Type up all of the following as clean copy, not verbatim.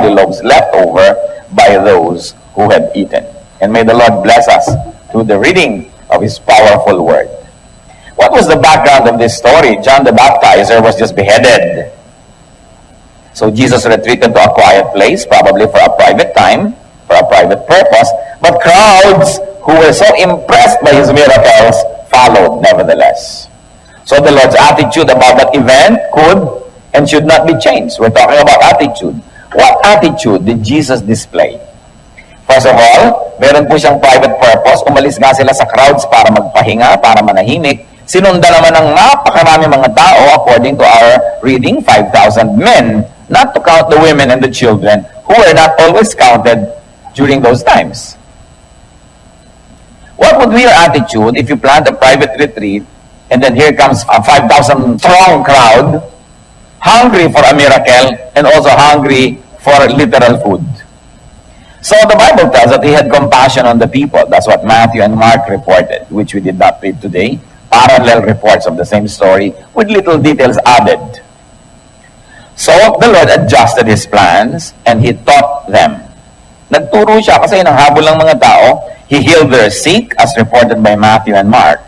only loaves left over by those who had eaten. And may the Lord bless us through the reading of His powerful word. What was the background of this story? John the Baptizer was just beheaded. So Jesus retreated to a quiet place, probably for a private time, for a private purpose. But crowds who were so impressed by His miracles followed nevertheless. So the Lord's attitude about that event could and should not be changed. We're talking about attitude. What attitude did Jesus display? First of all, meron po siyang private purpose. Umalis nga sila sa crowds para magpahinga, para manahimik. Sinundan naman ng napakarami mga tao, according to our reading, 5,000 men, not to count the women and the children, who were not always counted during those times. What would be your attitude if you planned a private retreat, and then here comes a 5,000 strong crowd, hungry for a miracle, and also hungry for literal food? So the Bible tells that He had compassion on the people. That's what Matthew and Mark reported, which we did not read today. Parallel reports of the same story with little details added. So the Lord adjusted His plans and He taught them. Nagturo siya kasi nanghabol ng mga tao. He healed their sick, as reported by Matthew and Mark.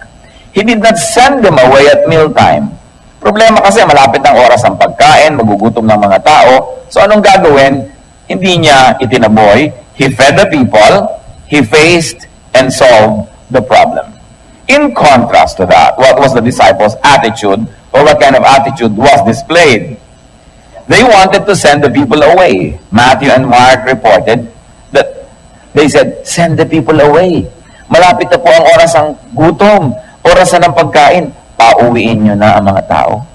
He did not send them away at mealtime. Problema kasi malapit ang oras ng pagkain, magugutom ng mga tao. So anong gagawin? Hindi niya itinaboy. He fed the people, He faced and solved the problem. In contrast to that, what was the disciples' attitude, or what kind of attitude was displayed? They wanted to send the people away. Matthew and Mark reported that they said, send the people away. Malapit na po ang oras ng gutom, oras na ng pagkain. Pauwiin nyo na ang mga tao.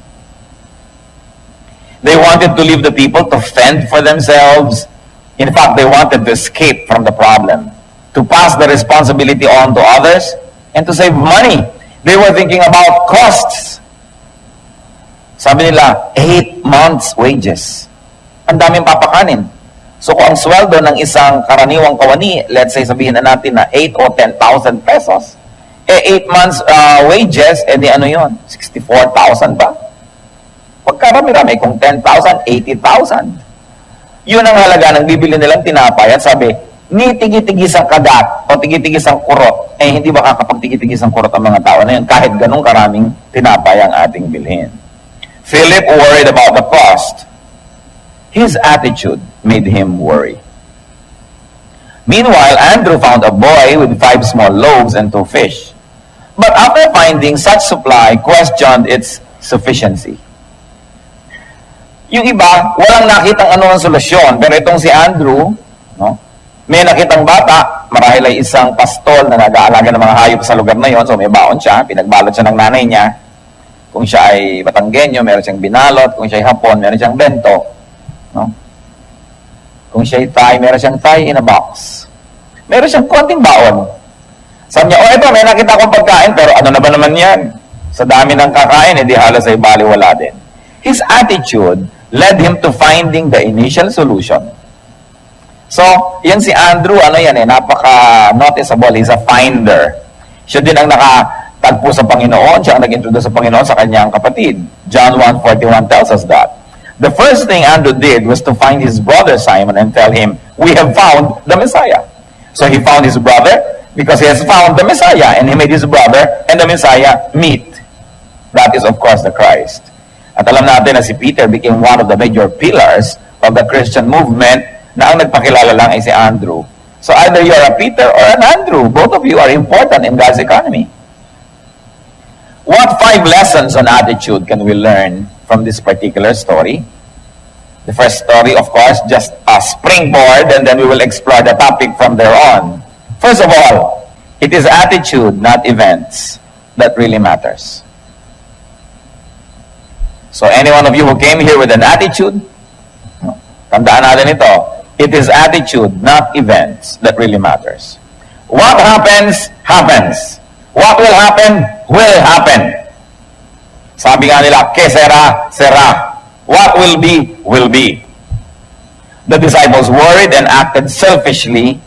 They wanted to leave the people to fend for themselves. In fact, they wanted to escape from the problem, to pass the responsibility on to others, and to save money. They were thinking about costs. Sabi nila, 8 months' wages. Ang daming papakanin. So kung ang sweldo ng isang karaniwang kawani, let's say sabihin na natin na 8 o 10,000 pesos, 8 months wages, di ano yun? 64,000 ba? Pagkarami-rami, kung 10,000, 80,000. Yun ang halaga ng bibili nilang tinapay. At sabi, ni tigi-tigis ang kagat o tigi-tigis ang kurot, hindi ba kakapag-tigi-tigis ang kurot ang mga tao na yun kahit ganong karaming tinapay ang ating bilhin. Philip worried about the cost. His attitude made him worry. Meanwhile, Andrew found a boy with 5 small loaves and 2 fish. But after finding such supply, questioned its sufficiency. Yung iba, walang nakitang anumang solusyon. Pero itong si Andrew, no, may nakitang bata, marahil ay isang pastol na nag-aalaga ng mga hayop sa lugar na yon. So may baon siya, pinagbalot siya ng nanay niya. Kung siya ay Batanggenyo, meron siyang binalot. Kung siya ay Hapon, meron siyang bento. No? Kung siya ay Thai, meron siyang Thai in a box. Meron siyang konting baon. Sabi niya, ito, may nakita akong pagkain, pero ano na ba naman yan? Sa dami ng kakain, di halos ay baliwala din. His attitude led him to finding the initial solution. So, yan si Andrew, napaka-noticeable. He's a finder. Siya din ang nakatagpo sa Panginoon. Siya ang nag-introduce sa Panginoon sa kanyang kapatid. John 1:41 tells us that. The first thing Andrew did was to find his brother Simon and tell him, we have found the Messiah. So he found his brother because he has found the Messiah, and he made his brother and the Messiah meet. That is, of course, the Christ. At alam natin na si Peter became one of the major pillars of the Christian movement, na ang nagpakilala lang ay si Andrew. So either you're a Peter or an Andrew. Both of you are important in God's economy. What 5 lessons on attitude can we learn from this particular story? The first story, of course, just a springboard, and then we will explore the topic from there on. First of all, it is attitude, not events, that really matters. So any one of you who came here with an attitude, tandaan natin ito, it is attitude, not events, that really matters. What happens, happens. What will happen, will happen. Sabi nga nila, que sera, sera. What will be, will be. The disciples worried and acted selfishly,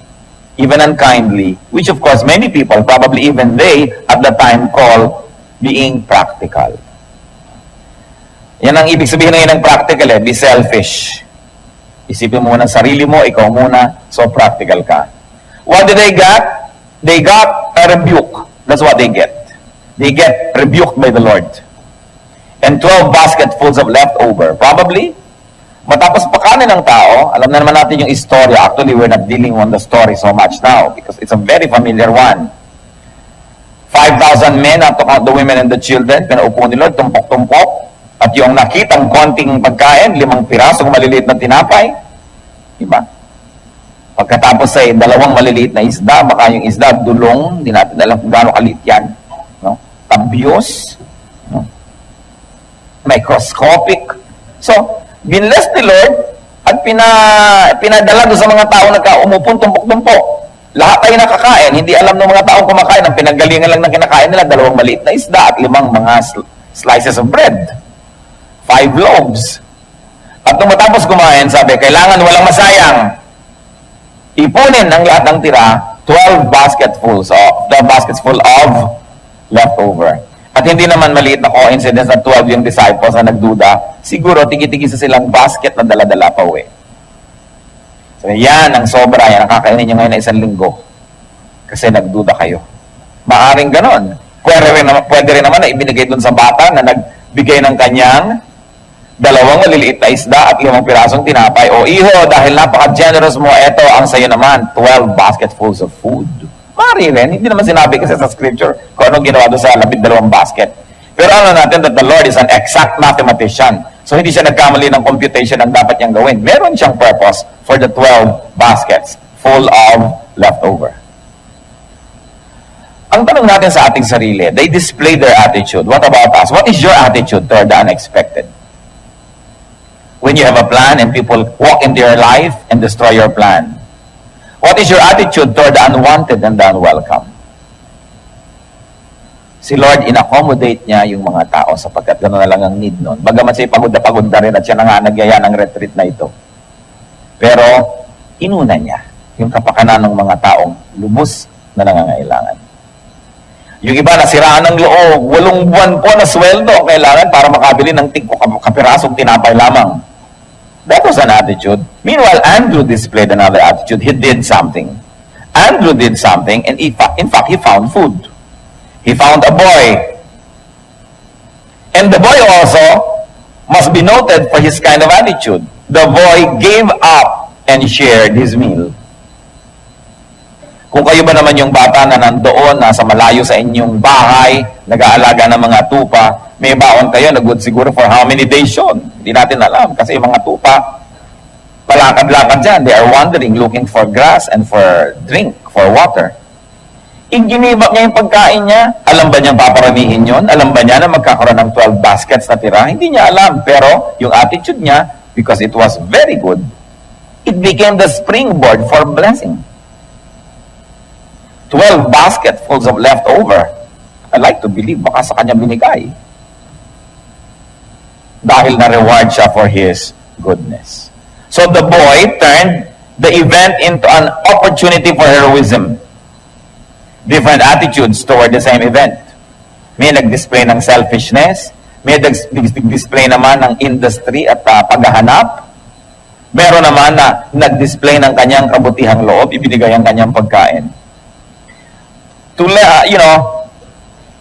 even unkindly, which of course many people, probably even they, at the time call being practical. Yan ang ibig sabihin ngayon ng practical, be selfish. Isipin mo muna sarili mo, ikaw muna, so practical ka. What did they get? They got a rebuke. That's what they get. They get rebuked by the Lord. And 12 basketfuls of leftover. Probably, matapos pakanin ng tao, alam na naman natin yung istorya. Actually, we're not dealing on the story so much now because it's a very familiar one. 5,000 men, not to count the women and the children, pinaupo ni Lord, tumpok-tumpok. At yung nakitang konting pagkain, 5 pirasong maliliit na tinapay. Diba? Pagkatapos ay 2 maliliit na isda, baka yung isda, dulong, hindi natin alam kung gaano kaliit yan. No? Tabios. No? Microscopic. So, binless ni Lord at pinadala doon sa mga tao nagkaumupon, tumpok-tumpok. Lahat ay nakakain. Hindi alam ng mga taong kumakain. Ang pinanggalingan lang ng kinakain nila, 2 maliit na isda at 5 mga slices of bread. 5 loaves. At nung matapos kumain, sabi, kailangan walang masayang. Ipunin ang lahat ng tira, 12 basketfuls full of leftover. At hindi naman maliit na coincidence na 12 yung disciples na nagduda. Siguro, tigi-tigisa silang basket na dala-dala pa uwi. So, yan ang sobra. Yan ang kakainin nyo ngayon na 1 linggo. Kasi nagduda kayo. Maaring ganon. Pwede rin naman na ibinigay dun sa bata na nagbigay ng kanyang 2 maliliit na isda at 5 pirasong tinapay. O iho, dahil napaka-generous mo, eto ang sayo naman, 12 basketfuls of food. Mari rin, hindi naman sinabi kasi sa scripture kung anong ginawa doon sa 12 basket. Pero ano natin that the Lord is an exact mathematician. So hindi siya nagkamali ng computation ang dapat niyang gawin. Meron siyang purpose for the 12 baskets full of leftover. Ang tanong natin sa ating sarili, they display their attitude. What about us? What is your attitude toward the unexpected? When you have a plan and people walk into your life and destroy your plan. What is your attitude toward the unwanted and the unwelcome? Si Lord, in-accommodate niya yung mga tao sapagkat gano'n na lang ang need nun. Bagamat siya pagod na rin at siya na nga nagyaya ng retreat na ito. Pero, inuna niya yung kapakanan ng mga taong lubos na nangangailangan. Yung iba nasiraan ng loob, 8 buwan po na sweldo kailangan para makabili ng kapirasong tinapay lamang. That was an attitude. Meanwhile, Andrew displayed another attitude. He did something. Andrew did something, and in fact, he found food. He found a boy. And the boy also must be noted for his kind of attitude. The boy gave up and shared his meal. Kung kayo ba naman yung bata na nandoon, nasa malayo sa inyong bahay, nag-aalaga ng mga tupa, may baon kayo, nag-good siguro for how many days yun? Hindi natin alam. Kasi yung mga tupa, palakad-lakad dyan. They are wandering, looking for grass and for drink, for water. Ginibak niya yung pagkain niya. Alam ba niyang paparamihin yun? Alam ba niya na magkakaroon ng 12 baskets na tira? Hindi niya alam. Pero yung attitude niya, because it was very good, it became the springboard for blessing. 12 basketfuls of leftover. I like to believe baka sa kanya binigay. Dahil na-reward siya for his goodness. So the boy turned the event into an opportunity for heroism. Different attitudes toward the same event. May nag-display ng selfishness, may nag-display naman ng industry at paghahanap. Meron naman na nag-display ng kanyang kabutihang loob, ibinigay ang kanyang pagkain.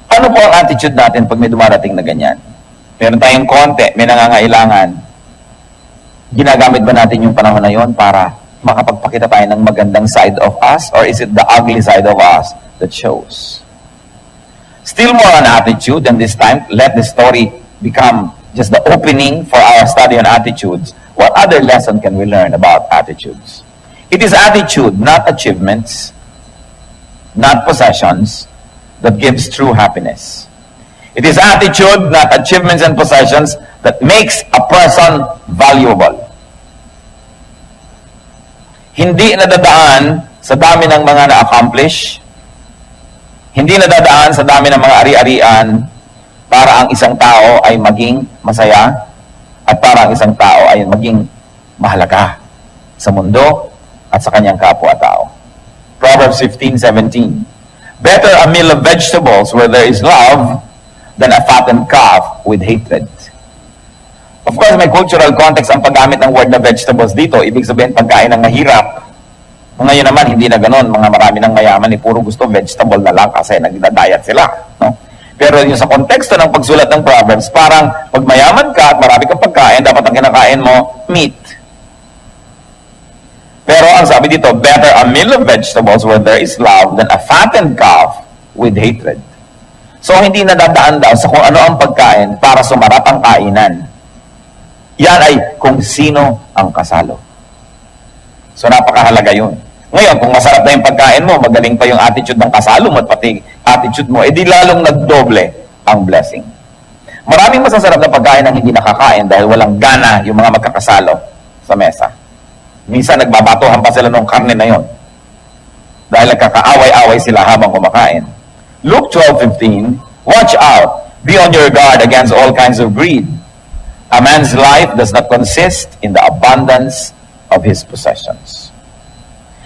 Ano po ang attitude natin pag may dumarating na ganyan? Meron tayong konti, may nangangailangan. Ginagamit ba natin yung panahon na yon para makapagpakita tayo ng magandang side of us? Or is it the ugly side of us that shows? Still more on attitude, and this time, let the story become just the opening for our study on attitudes. What other lesson can we learn about attitudes? It is attitude, not achievements, not possessions, that gives true happiness. It is attitude, not achievements and possessions, that makes a person valuable. Hindi nadadaan sa dami ng mga na-accomplish, hindi nadadaan sa dami ng mga ari-arian para ang isang tao ay maging masaya at para ang isang tao ay maging mahalaga sa mundo at sa kanyang kapwa-tao. Proverbs 15:17. Better a meal of vegetables where there is love than a fattened calf with hatred. Of course, may cultural context ang paggamit ng word na vegetables dito. Ibig sabihin, pagkain ng mahirap. Ngayon naman, hindi na ganun. Mga marami ng mayaman, puro gusto vegetable na lang kasi nagda-diet sila. No? Pero yung sa konteksto ng pagsulat ng Proverbs, parang pag mayaman ka at marami kang pagkain, dapat ang kinakain mo, meat. Pero ang sabi dito, better a meal of vegetables where there is love than a fattened calf with hatred. So, hindi nadadaan daw sa kung ano ang pagkain para sumarap ang kainan. Yan ay kung sino ang kasalo. So, napakahalaga yun. Ngayon, kung masarap na yung pagkain mo, magaling pa yung attitude ng kasalo mo at pati attitude mo, edi lalong nagdoble ang blessing. Maraming masasarap na pagkain ang hindi nakakain dahil walang gana yung mga magkakasalo sa mesa. Minsan, nagbabatuhan pa sila ng karne na yon dahil nagkakaaway-away sila habang kumakain. Luke 12:15, watch out, be on your guard against all kinds of greed. A man's life does not consist in the abundance of his possessions.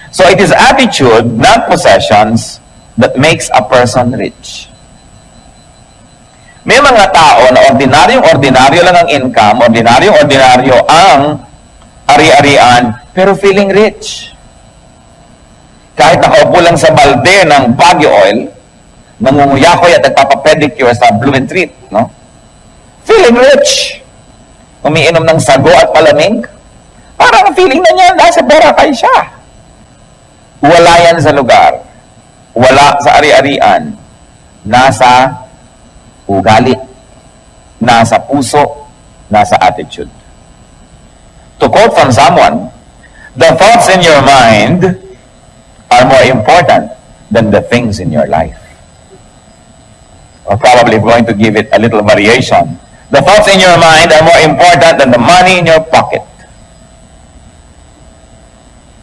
So it is attitude, not possessions, that makes a person rich. May mga tao na ordinaryong-ordinaryo lang ang income, ordinaryong-ordinaryo ang ari-arian, pero feeling rich. Kahit nakaupo lang sa balde ng Baguio Oil, nangunguyakoy at nagpapapedicure sa Blumentritt, no? Feeling rich. Umiinom ng sago at palamig, parang feeling na niya, nasa Boracay siya. Wala yan sa lugar. Wala sa ari-arian. Nasa ugali. Nasa puso. Nasa attitude. To quote from someone, the thoughts in your mind are more important than the things in your life. Or probably going to give it a little variation. The thoughts in your mind are more important than the money in your pocket.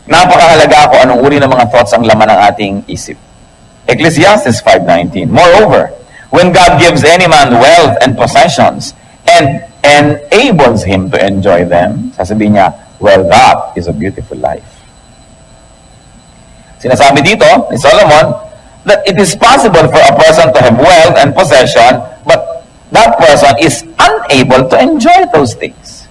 Napakahalaga kung anong uri ng mga thoughts ang laman ng ating isip. Ecclesiastes 5:19. Moreover, when God gives any man wealth and possessions and enables him to enjoy them, sasabihin niya, well, that is a beautiful life. Sinasabi dito ni Solomon that it is possible for a person to have wealth and possession, but that person is unable to enjoy those things.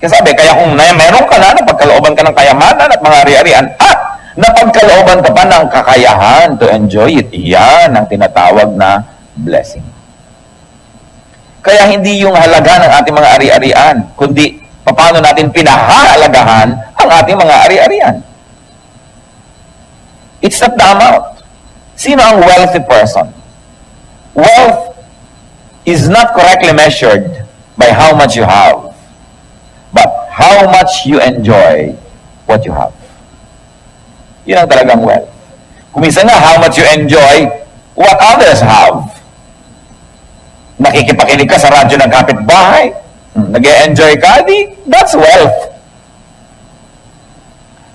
Kasi sabi, kaya kung meron ka na, napagkalooban ka ng kayamanan at mga ari-arian, at napagkalooban ka pa ng kakayahan to enjoy it, iyan ang tinatawag na blessing. Kaya hindi yung halaga ng ating mga ari-arian, kundi paano natin pinahahalagahan ang ating mga ari-arian. It's not the amount. Sino ang wealthy person? Wealth is not correctly measured by how much you have, but how much you enjoy what you have. Yun ang talagang wealth. Kung minsan nga, how much you enjoy what others have. Nakikipakinig ka sa radyo ng kapitbahay, nag-e-enjoy ka, that's wealth.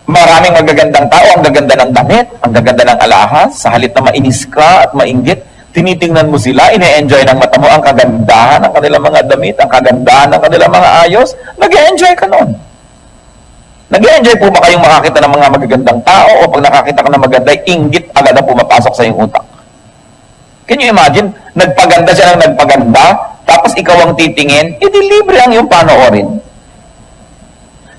Maraming magagandang tao, ang gaganda ng damit, ang gaganda ng alahas, sa halip na mainis ka at mainggit, tinitingnan mo sila, ine-enjoy ng mata mo ang kagandahan ng kanilang mga damit, ang kagandahan ng kanilang mga ayos, nag-e-enjoy ka nun. Nag-e-enjoy po ba kayong makakita ng mga magagandang tao o pag nakakita ka ng maganda, inggit agad na pumapasok sa iyong utak? Can you imagine? Nagpaganda siya ng nagpaganda, tapos ikaw ang titingin, edi libre ang iyong panoorin.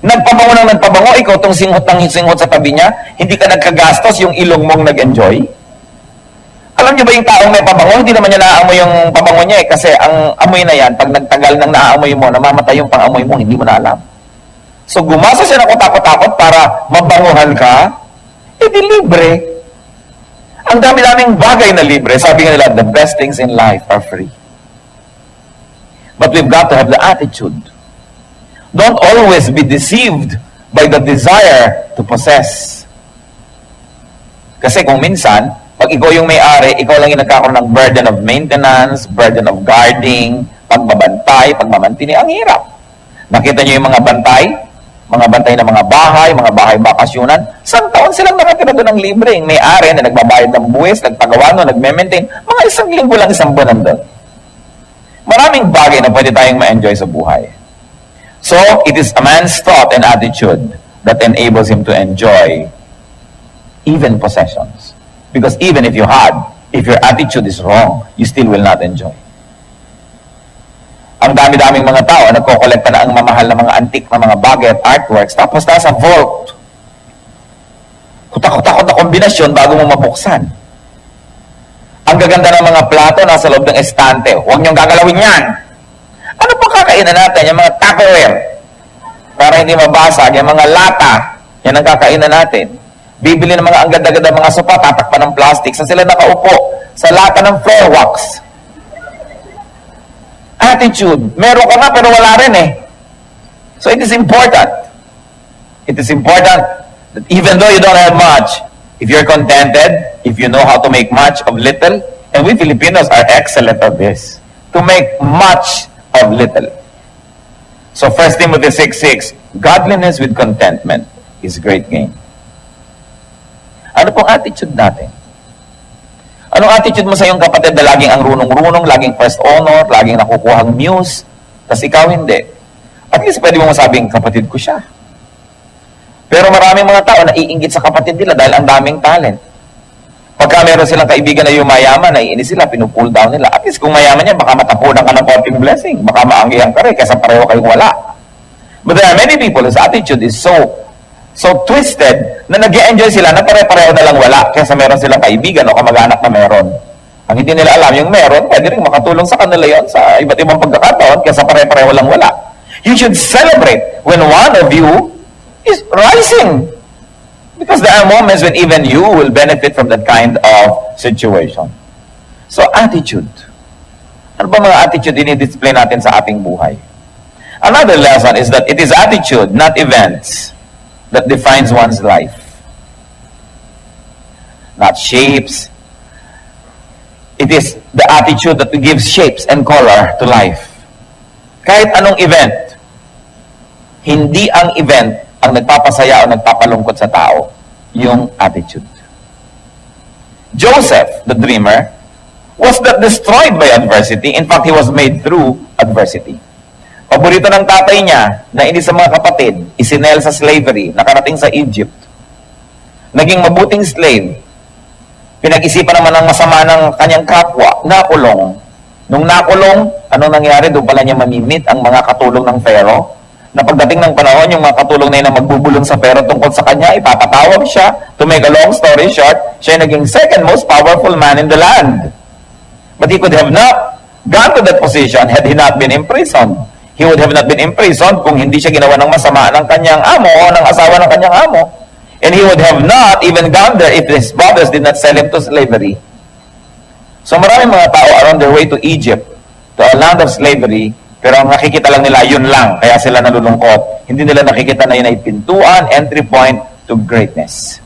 Nagpabango ng nagpabango, ikaw itong singhot ng singhot sa tabi niya, hindi ka nagkagastos, yung ilong mong nag-enjoy. Alam niyo ba yung taong may pabango, hindi naman niya naaamoy yung pabango niya kasi ang amoy na yan, pag nagtagal ng naaamoy mo, namamatay yung pang-amoy mo, hindi mo na alam. So gumasa siya ng kutakot-takot para mabanguhan ka, edi libre. Ang dami-daming bagay na libre. Sabi nga nila, the best things in life are free. But we've got to have the attitude. Don't always be deceived by the desire to possess. Kasi kung minsan, pag ikaw yung may-ari, ikaw lang yung nagkakaroon ng burden of maintenance, burden of guarding, pagbabantay, pagmamantini. Ang hirap. Nakita niyo yung mga bantay ng mga bahay bakasyunan. Isang taon silang nakatira doon ng libre. Yung may-ari na nagbabayad ng buwis, nagpagawa no, nagme-maintain. Mga isang linggo lang, isang buwan nandun. Maraming bagay na pwede tayong ma-enjoy sa buhay. So, it is a man's thought and attitude that enables him to enjoy even possessions. Because even if your attitude is wrong, you still will not enjoy. Ang ang dami-daming mga tao nagkokolekta na ang mamahal na mga antique na mga bagay at artworks, tapos nasa vault. Kutak-kutakot na kombinasyon bago mo mabuksan. Ang gaganda ng mga plato nasa loob ng estante. Huwag niyong gagalawin yan. Ano pa kakainan natin? Yung mga Tupperware. Para hindi mabasag. Yung mga lata. Yan ang kakainan natin. Bibili ng mga ang ganda-ganda mga sopa, tatakpan ng plastic. Saan sila nakaupo? Sa lata ng floor wax. Attitude. Meron ka nga pero wala rin eh. So it is important. It is important that even though you don't have much, if you're contented, if you know how to make much of little, and we Filipinos are excellent at this, to make much of little. So 1 Timothy 6:6, godliness with contentment is great gain. Ano pong attitude natin? Anong attitude mo sa iyong kapatid na laging ang runong-runong, laging first honor, laging nakukuhang muse, tas ikaw hindi? At least pwede mo masabing, kapatid ko siya. Pero maraming mga tao na iinggit sa kapatid nila dahil ang daming talent. Pagka meron silang kaibigan na yumayaman, naiinis sila, pinupull down nila. At least kung mayaman yan, baka matapunan ka ng konting blessing. Baka maanggihan ka rin, kaysa pareho kayong wala. But there are many people whose attitude is so twisted na nag-e-enjoy sila na pare-pareho na lang wala kaysa meron silang kaibigan o kamag-anak na meron. Ang hindi nila alam, yung meron, pwede rin makatulong sa kanila yon sa iba't ibang pagkakataon kaysa pare-pareho lang wala. You should celebrate when one of you is rising. Because there are moments when even you will benefit from that kind of situation. So, attitude. Ano ba mga attitude dinidisplay natin sa ating buhay? Another lesson is that it is attitude, not events, that defines one's life. Not shapes. It is the attitude that gives shapes and color to life. Kahit anong event, hindi ang event ang nagpapasaya o nagpapalungkot sa tao, yung attitude. Joseph, the dreamer, was not destroyed by adversity. In fact, he was made through adversity. Paborito ng tatay niya na ini sa mga kapatid, isinel sa slavery, nakarating sa Egypt. Naging mabuting slave. Pinag-isipan naman ng masama ng kanyang kapwa, nakulong. Nung nakulong, anong nangyari? Doon pala niya mamimit ang mga katulong ng Pharaoh. Na pagdating ng panahon, yung mga katulong na yun na magbubulong sa Pharaoh tungkol sa kanya, ipapatawag siya. To make a long story short, siya naging second most powerful man in the land. But he could have not gone to that position had he not been imprisoned. He would have not been imprisoned kung hindi siya ginawa ng masama ng kanyang amo o ng asawa ng kanyang amo. And he would have not even gone there if his brothers did not sell him to slavery. So maraming mga tao are on their way to Egypt, to a land of slavery, pero ang nakikita lang nila, yun lang, kaya sila nalulungkot. Hindi nila nakikita na yun ay pintuan, entry point to greatness.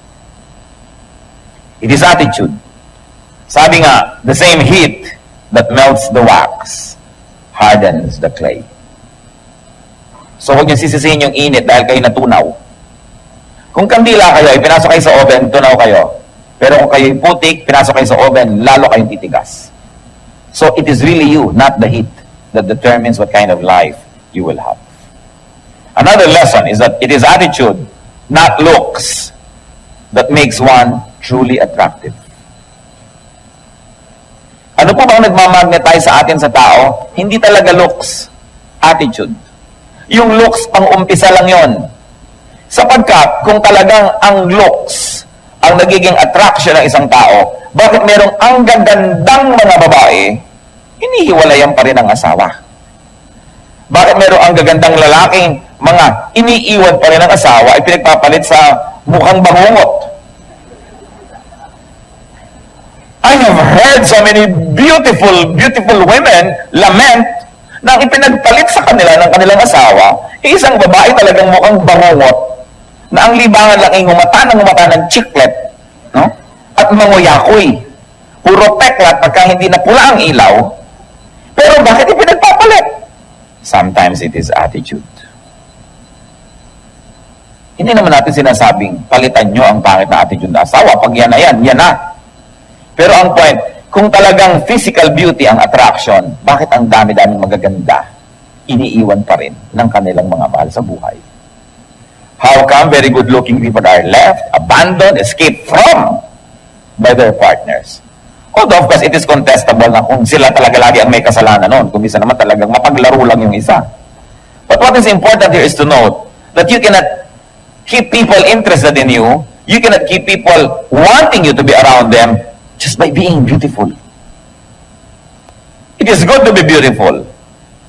It is attitude. Sabi nga, the same heat that melts the wax hardens the clay. So huwag niyo sisisihin yung init dahil kayo natunaw. Kung kandila kayo, pinasok kayo sa oven, tunaw kayo. Pero kung kayo putik, pinasok kayo sa oven, lalo kayong titigas. So it is really you, not the heat, that determines what kind of life you will have. Another lesson is that it is attitude, not looks, that makes one truly attractive. Ano po bang nagmamagnetize sa atin sa tao? Hindi talaga looks, attitude. Yung looks, pang-umpisa lang yon. Sapagkat, kung talagang ang looks ang nagiging attraction ng isang tao, bakit merong ang gagandang mga babae, inihiwalayan pa rin ang asawa? Bakit merong ang gagandang lalaking mga iniiwan pa rin ang asawa ay pinagpapalit sa mukhang bangungot? I have heard so many beautiful women lament na ipinagpalit sa kanila ng kanilang asawa, isang babae talagang mukhang bangungot na ang libangan lang ay ngumata ng chiclet, no? At manguyakoy. Puro peklat pagka hindi na pula ang ilaw. Pero bakit ipinagpapalit? Sometimes it is attitude. Hindi naman natin sinasabing palitan nyo ang pangit na attitude na asawa. Pag yan na yan, yan na. Pero ang point, kung talagang physical beauty ang attraction, bakit ang dami-daming magaganda iniiwan pa rin ng kanilang mga mahal sa buhay? How come very good-looking people are left, abandoned, escaped from by their partners? Although, of course, it is contestable na kung sila talaga lagi ang may kasalanan noon. Kung isa naman talagang mapaglaro lang yung isa. But what is important here is to note that you cannot keep people interested in you. You cannot keep people wanting you to be around them just by being beautiful. It is good to be beautiful.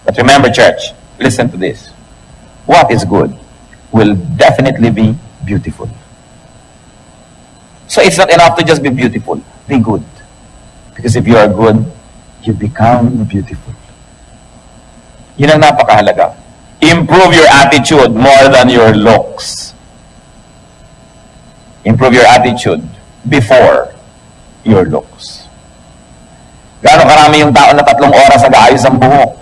But remember, church, listen to this. What is good will definitely be beautiful. So it's not enough to just be beautiful. Be good. Because if you are good, you become beautiful. Yun ang napakahalaga. Improve your attitude more than your looks. Improve your attitude before your looks. Gaano karami yung tao na 3 oras nag-aayos ang buhok?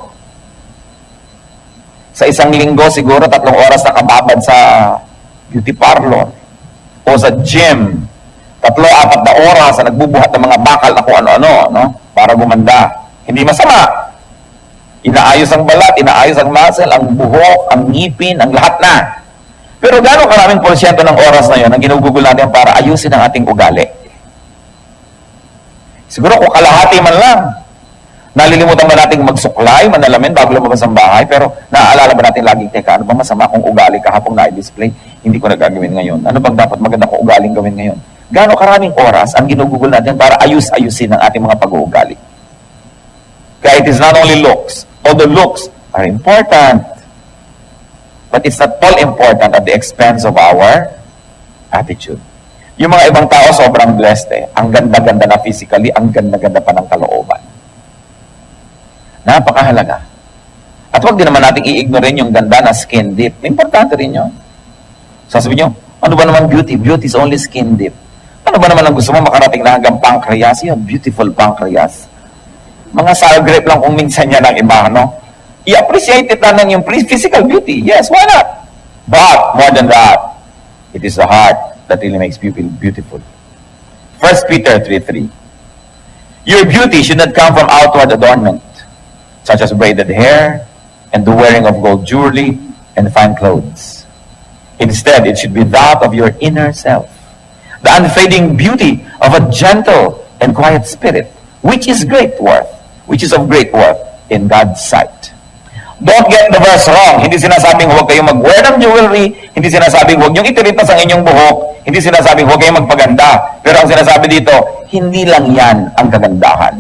Sa isang linggo, siguro 3 oras nakababad sa beauty parlor o sa gym. 3-4 na oras na nagbubuhat ng mga bakal na kung ano-ano, no? Para gumanda. Hindi masama. Inaayos ang balat, inaayos ang muscle, ang buhok, ang ngipin, ang lahat na. Pero gano'ng karaming porsyento ng oras na yun ang ginugugol natin para ayusin ang ating ugali? Siguro kung kalahati man lang. Nalilimutan ba nating magsuklay, manalamin bago lumabas ang bahay? Pero naaalala ba natin laging, teka, ano ba masama kung ugali kahapon na-display? Hindi ko nagagawin ngayon. Ano bang dapat maganda kong ugaling gawin ngayon? Gano'ng karaming oras ang ginugugol natin para ayus-ayusin ang ating mga pag-uugali? Kaya it is not only looks. Although looks are important, but it's not all important at the expense of our attitude. Yung mga ibang tao sobrang blessed eh. Ang ganda-ganda na physically, ang ganda-ganda pa ng kalooban. Napakahalaga. At huwag din naman natin i-ignorin yung ganda na skin deep. Importante rin yun. Sasabihin nyo, ano ba naman beauty? Beauty is only skin deep. Ano ba naman ang gusto mo makarating na hanggang pancreas? Yung beautiful pancreas. Mga sour grape lang kung minsan yan ang iba, no? I-appreciate it lang yung physical beauty. Yes, why not? But, more than that, it is the heart that really makes people beautiful. 1 Peter 3:3. Your beauty should not come from outward adornment, such as braided hair, and the wearing of gold jewelry, and fine clothes. Instead, it should be that of your inner self, the unfading beauty of a gentle and quiet spirit, which is of great worth in God's sight. Don't get the verse wrong. Hindi sinasabing huwag kayong mag-wear ng jewelry, hindi sinasabing huwag niyong itiritas ang inyong buhok, hindi sinasabing huwag kayong magpaganda. Pero ang sinasabi dito, hindi lang yan ang kagandahan.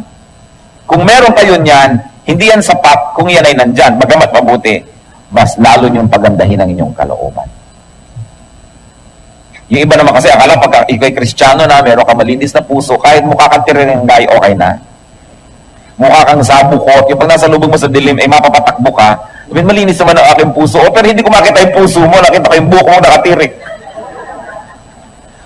Kung meron kayo niyan, hindi yan sapat kung yan ay nandyan. Bagamat mabuti, mas lalo niyong pagandahin ang inyong kalooban. Yung iba naman kasi, akala pagka ikaw'y Kristiyano na, meron ka malinis na puso, kahit mukha kang tirinengay, okay na. Mukha kang sabukot, yung pag nasa lubog mo sa dilim, ay mapapatakbo ka, malinis naman ang aking puso, pero hindi ko makita yung puso mo, nakita ko yung buhok mo nakatirik.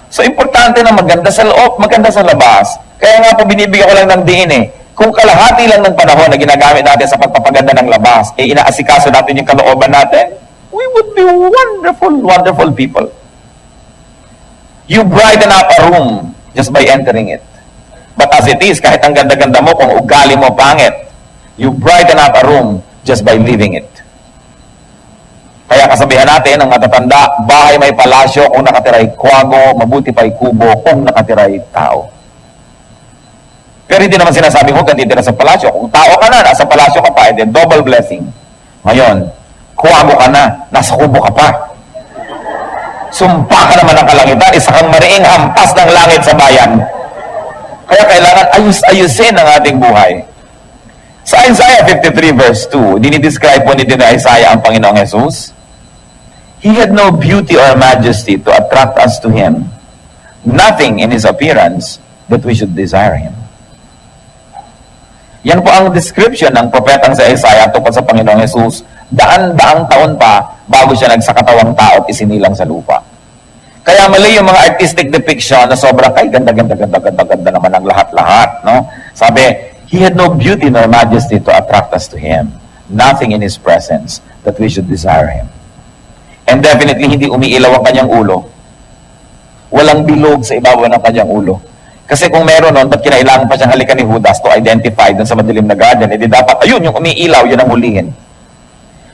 So, importante na maganda sa loob, maganda sa labas. Kaya nga po, binibigyan ko lang ng diin eh. Kung kalahati lang ng panahon na ginagamit natin sa pagpapaganda ng labas, inaasikaso natin yung kalooban natin, we would be wonderful, wonderful people. You brighten up a room just by entering it. But as it is, kahit ang ganda-ganda mo, kung ugali mo pangit, you brighten up a room just by leaving it. Kaya kasabihan natin, ang matatanda, bahay may palasyo kung nakatiray kwago, mabuti pa'y kubo kung nakatiray tao. Pero hindi naman sinasabing huwag kang titira sa palasyo. Kung tao ka na, nasa palasyo ka pa, then double blessing. Ngayon, kwago ka na, nasa kubo ka pa. Sumpa ka naman ng kalangitan, isa kang mariing hampas ng langit sa bayan. Kaya kailangan ayus-ayusin ang ating buhay. Sa Isaiah 53 verse 2, dinidescribe po ni Isaiah ang Panginoong Jesus. He had no beauty or majesty to attract us to Him. Nothing in His appearance that we should desire Him. Yan po ang description ng propetang sa Isaiah tungkol sa Panginoong Jesus. Daan-daang taon pa bago siya nagsakatawang tao at isinilang sa lupa. Kaya mali yung mga artistic depiction na sobrang, ay, ganda naman ang lahat-lahat, no? Sabi, He had no beauty nor majesty to attract us to Him. Nothing in His presence that we should desire Him. And definitely, hindi umiilaw ang kanyang ulo. Walang bilog sa ibabaw ng kanyang ulo. Kasi kung meron nun, ba't kinailangan pa siyang halikan ni Judas to identify dun sa madilim na garden? Eh di dapat, ayun, yung umiilaw, yun ang hulihin.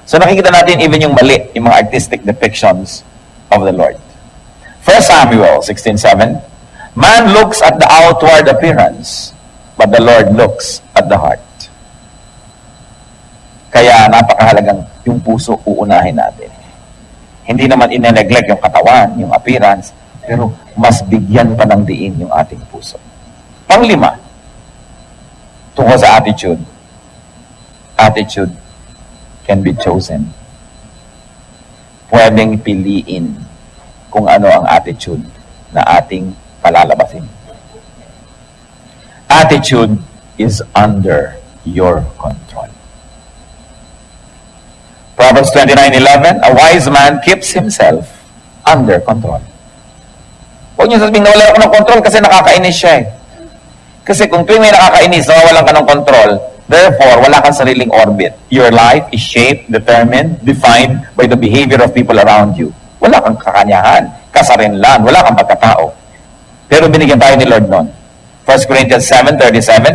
So nakikita natin even yung mali, yung mga artistic depictions of the Lord. 1 Samuel 16:7, man looks at the outward appearance, but but the Lord looks at the heart. Kaya napakahalagang yung puso uunahin natin. Hindi naman ine-neglect yung katawan, yung appearance, pero mas bigyan pa ng diin yung ating puso. Panglima, tungkol sa attitude. Attitude can be chosen. Pwedeng piliin kung ano ang attitude na ating palalabasin. Attitude is under your control. Proverbs 29:11, a wise man keeps himself under control. Huwag niyo sabihin na wala ako ng control kasi nakakainis siya eh. Kasi kung tuwing may nakakainis, nawawalan ka ng control, therefore, wala kang sariling orbit. Your life is shaped, determined, defined by the behavior of people around you. Wala kang kakanyahan, kasarinlan, wala kang pagkatao. Pero binigyan tayo ni Lord nun. 1 Corinthians 7:37,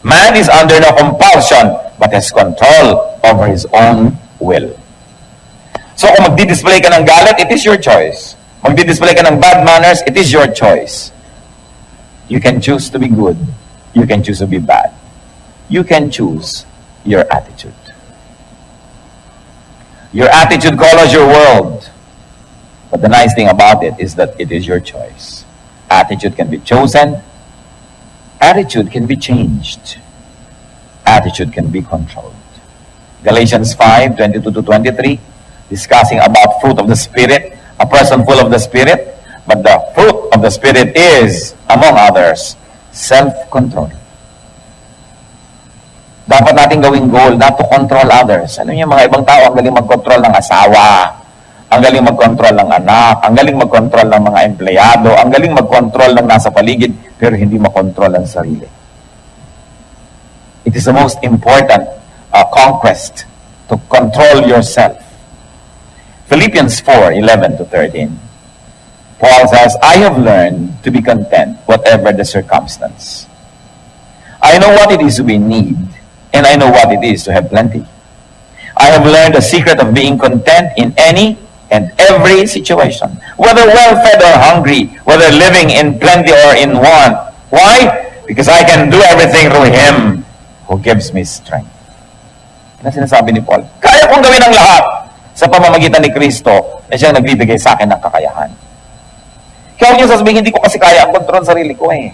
man is under no compulsion, but has control over his own will. So kung magdi-display ka ng galit, it is your choice. Magdi-display ka ng bad manners, it is your choice. You can choose to be good. You can choose to be bad. You can choose your attitude. Your attitude colors your world. But the nice thing about it is that it is your choice. Attitude can be chosen. Attitude can be changed. Attitude can be controlled. Galatians 5:22-23, discussing about fruit of the Spirit, a person full of the Spirit, but the fruit of the Spirit is, among others, self-control. Dapat natin gawing goal not to control others. Ano yung mga ibang tao, ang galing mag-control ng asawa, ang galing mag-control ng anak, ang galing mag-control ng mga empleyado, ang galing mag-control ng nasa paligid, pero hindi makontrol ang sarili. It is the most important conquest to control yourself. Philippians 4:11-13. Paul says, I have learned to be content whatever the circumstance. I know what it is we need, and I know what it is to have plenty. I have learned the secret of being content in any and every situation, whether well-fed or hungry, whether living in plenty or in want. Why? Because I can do everything through Him who gives me strength. Na sinasabi ni Paul, kaya kong gawin ang lahat sa pamamagitan ni Kristo na siyang nagbibigay sa akin ng kakayahan. Kaya huwag niyo sasabihin, hindi ko kasi kaya ang kontrol sa sarili ko eh.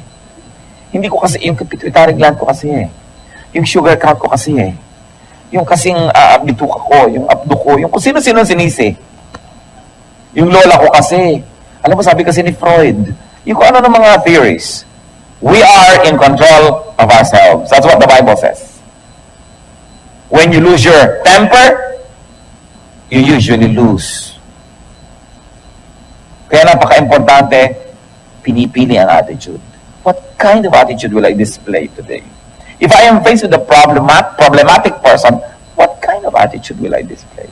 Hindi ko kasi, yung pituitary gland ko kasi eh. Yung sugar count ko kasi eh. Yung kasing bituka ko, yung abdo ko, yung kung sino-sino sinisi. Yung lola ko kasi. Alam mo, sabi kasi ni Freud, yung kung ano ng mga theories. We are in control of ourselves. That's what the Bible says. When you lose your temper, you usually lose. Kaya napaka-importante, pinipili ang attitude. What kind of attitude will I display today? If I am faced with a problematic person, what kind of attitude will I display?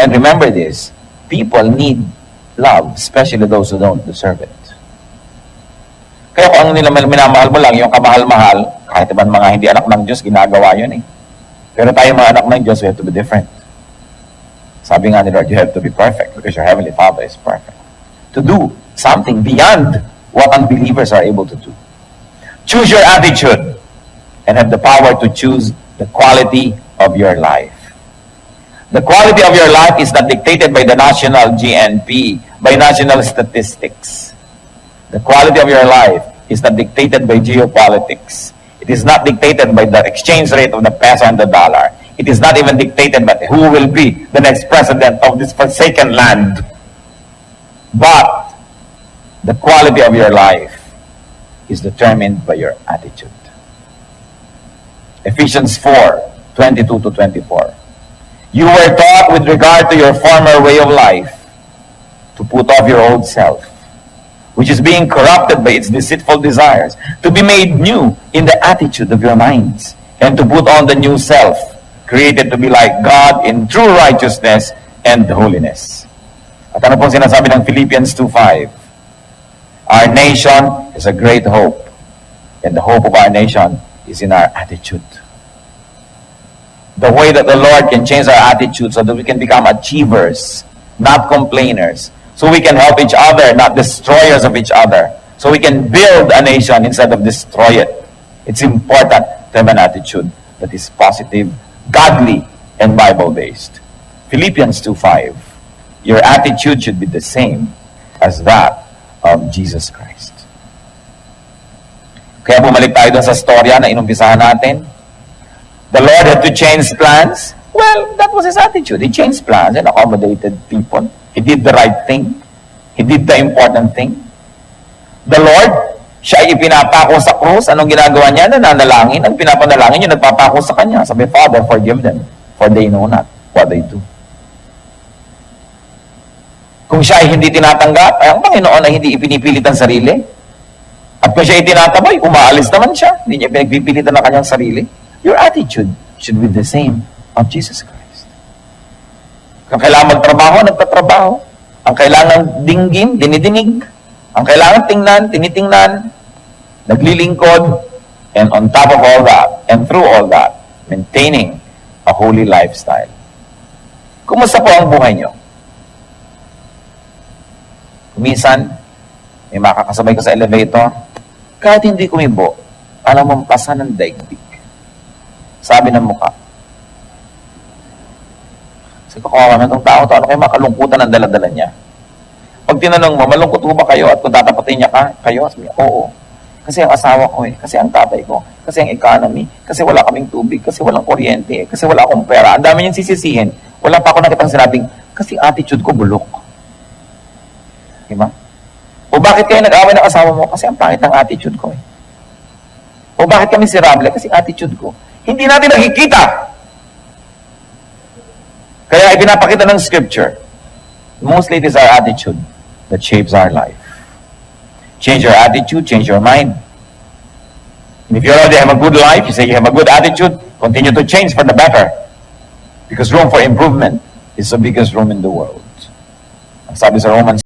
And remember this, people need love, especially those who don't deserve it. Kaya kung ang nila minamahal mo lang, yung kamahal-mahal, kahit naman mga hindi anak ng Diyos, ginagawa yun eh. Pero tayo mga anak ng Diyos, we have to be different. Sabi nga ni Lord, you have to be perfect because your Heavenly Father is perfect. To do something beyond what unbelievers are able to do. Choose your attitude and have the power to choose the quality of your life. The quality of your life is not dictated by the national GNP, by national statistics. The quality of your life is not dictated by geopolitics. It is not dictated by the exchange rate of the peso and the dollar. It is not even dictated by who will be the next president of this forsaken land. But the quality of your life is determined by your attitude. Ephesians 4:22-24. You were taught with regard to your former way of life to put off your old self, which is being corrupted by its deceitful desires, to be made new in the attitude of your minds, and to put on the new self, created to be like God in true righteousness and holiness. At ano pong sinasabi ng Philippians 2:5? Our nation is a great hope, and the hope of our nation is in our attitude. The way that the Lord can change our attitude so that we can become achievers, not complainers, so we can help each other, not destroyers of each other, so So we can build a nation instead of destroy it. It's important to have an attitude that is positive, godly, and Bible-based. Philippians 2:5. Your attitude should be the same as that of Jesus Christ. Kaya bumalik tayo dun sa storya na inumpisahan natin. The Lord had to change plans. Well, that was his attitude. He changed plans and accommodated people. He did the right thing. He did the important thing. The Lord, siya ay ipinapako sa krus. Anong ginagawa niya? Nananalangin. Ang pinapanalangin niya, nagpapako sa kanya. Sabi, Father, forgive them, for they know not what they do. Kung siya ay hindi tinatanggap, ay ang Panginoon ay hindi ipinipilit ang sarili. At kung siya ay tinataboy, umaalis naman siya. Hindi niya pinagpipilitan ang kanyang sarili. Your attitude should be the same of Jesus Christ. Kung kailangan magtrabaho, nagtatrabaho. Ang kailangan dinggin, dinidinig. Ang kailangan tingnan, tinitingnan. Naglilingkod. And on top of all that, and through all that, maintaining a holy lifestyle. Kumusta po ang buhay niyo? Minsan, may makakasabay ko sa elevator, kahit hindi kumibo, alam mong pasan ng daigdig. Sabi ng mukha. Kasi kakuha na itong tao, ano kayo makalungkutan ang daladala niya? Pag tinanong mo, malungkot ba kayo at kung tatapatin niya kayo, sabi niya, oo. Kasi ang asawa ko kasi ang tatay ko, kasi ang economy, kasi wala kaming tubig, kasi walang kuryente, kasi wala akong pera. Ang dami niyang sisisihin. Wala pa ako nakitang sinabing, kasi attitude ko bulok. Diba? O bakit kayo nag-away ng asawa mo? Kasi ang pangit ng attitude ko O bakit kami miserable? Kasi attitude ko. Hindi natin nakikita. Kaya ipinapakita ng scripture. Mostly it is our attitude that shapes our life. Change your attitude, change your mind. And if you already have a good life, you say you have a good attitude, continue to change for the better. Because room for improvement is the biggest room in the world. Ang sabi sa Romans